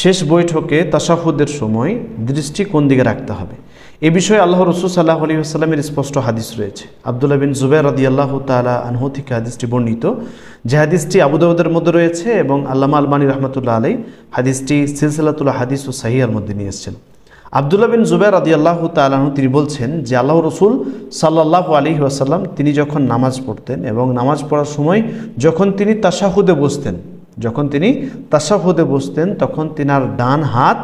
শেষ বৈঠকে তাশাহুদের সময় দৃষ্টি কোন দিকে রাখতে হবে এ বিষয়ে আল্লাহ রাসূল সাল্লাল্লাহু আলাইহি ওয়াসাল্লামের স্পষ্ট হাদিস রয়েছে। আব্দুল্লাহ বিন জুবাইর রাদিয়াল্লাহু তাআলা আনহু থেকে হাদিসটি বর্ণিত, যে হাদিসটি আবু দাউদের মধ্যে রয়েছে এবং আল্লামা আলবানী রাহমাতুল্লাহ আলাইহি হাদিসটি সিলসিলাতুল হাদিস ও সহিহর মধ্যে নিয়ে এসেছেন। আব্দুল্লাহ বিন জুবাইর রাদিয়াল্লাহু তাআলা আনহু তিনি বলছেন যে আল্লাহ রাসূল সাল্লাল্লাহু আলাইহি ওয়াসাল্লাম তিনি যখন নামাজ পড়তেন এবং নামাজ পড়ার সময় যখন তিনি তাশাহুদে বসতেন তখন তিনার ডান হাত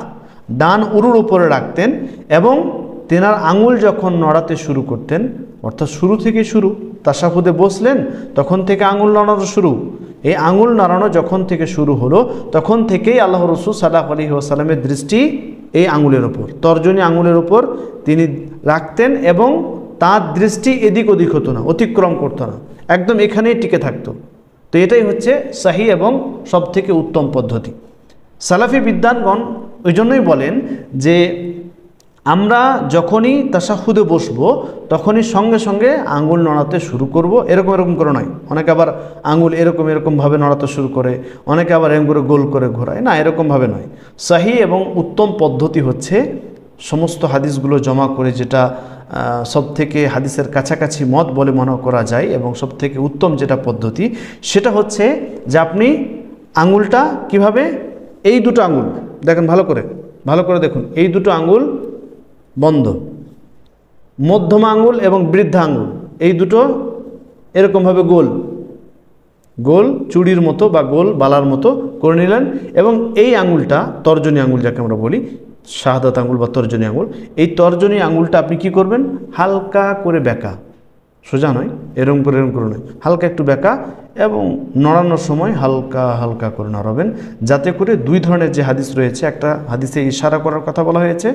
ডান উরুর উপরে রাখতেন এবং তেনার আঙুল যখন নড়াতে শুরু করতেন, অর্থাৎ শুরু তাশাহুদে বসলেন তখন থেকে আঙুল নড়ানো শুরু, এই আঙুল নাড়ানো যখন থেকে শুরু হলো তখন থেকেই আল্লাহ রাসূল সাল্লাল্লাহু আলাইহি ওয়াসাল্লামের দৃষ্টি এই আঙুলের ওপর, তর্জনী আঙুলের ওপর তিনি রাখতেন এবং তার দৃষ্টি এদিক ওদিক হতো না, অতিক্রম করতো না, একদম এখানেই টিকে থাকতো। তো এটাই হচ্ছে সহিহ এবং সবথেকে উত্তম পদ্ধতি। সালাফি বিদ্বানগণ ওই জন্যই বলেন যে আমরা যখনই তাশাহুদে বসবো তখনই সঙ্গে সঙ্গে আঙুল নড়াতে শুরু করব, এরকম করে নয়। অনেকে আবার আঙুল এরকমভাবে নড়াতে শুরু করে, অনেকে আবার এরকম করে গোল করে ঘোরায়, না, এরকমভাবে নয়। সহিহ এবং উত্তম পদ্ধতি হচ্ছে সমস্ত হাদিসগুলো জমা করে, যেটা সবথেকে হাদিসের কাছাকাছি মত বলে মনে করা যায় এবং সবথেকে উত্তম যেটা পদ্ধতি সেটা হচ্ছে যে আপনি আঙুলটা কিভাবে, এই দুটো আঙুল দেখেন, ভালো করে দেখুন, এই দুটো আঙুল বন্ধ, মধ্যমা আঙুল এবং বৃদ্ধা আঙুল এই দুটো এরকমভাবে গোল চুড়ির মতো বা গোল বালার মতো করে নিলেন এবং এই আঙুলটা তর্জনী আঙুল যাকে আমরা বলি, শাহাদাত আঙুল বা তর্জনী আঙুল, এই তর্জনী আঙুলটা আপনি কি করবেন, হালকা করে বেঁকা, সোজা নয়, এরকম করে নয়, হালকা একটু বেঁকা এবং নড়ানোর সময় হালকা করে নড়াবেন, যাতে করে দুই ধরনের যে হাদিস রয়েছে, একটা হাদিসে ইশারা করার কথা বলা হয়েছে,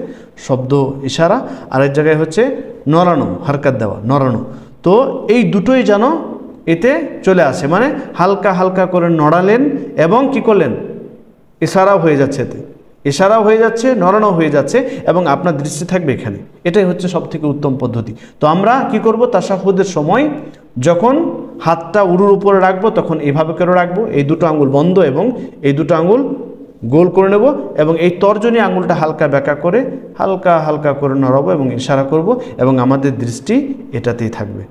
শব্দ ইশারা, আর এক জায়গায় হচ্ছে নড়ানো, হারকাত দেওয়া, নড়ানো। তো এই দুটোই যেন এতে চলে আসে, মানে হালকা করে নড়ালেন এবং কি করলেন, ইশারাও হয়ে যাচ্ছে, এতে ইশারাও হয়ে যাচ্ছে, নড়ানো হয়ে যাচ্ছে এবং আপনার দৃষ্টি থাকবে এখানে। এটাই হচ্ছে সবথেকে উত্তম পদ্ধতি। তো আমরা কি করব, তাশাহুদের সময় যখন হাতটা উরুর উপরে রাখবো তখন এইভাবে করে রাখবো, এই দুটো আঙুল বন্ধ এবং এই দুটো আঙুল গোল করে নেব এবং এই তর্জনী আঙুলটা হালকা বেঁকা করে হালকা করে নড়াবো এবং ইশারা করব এবং আমাদের দৃষ্টি এটাতেই থাকবে।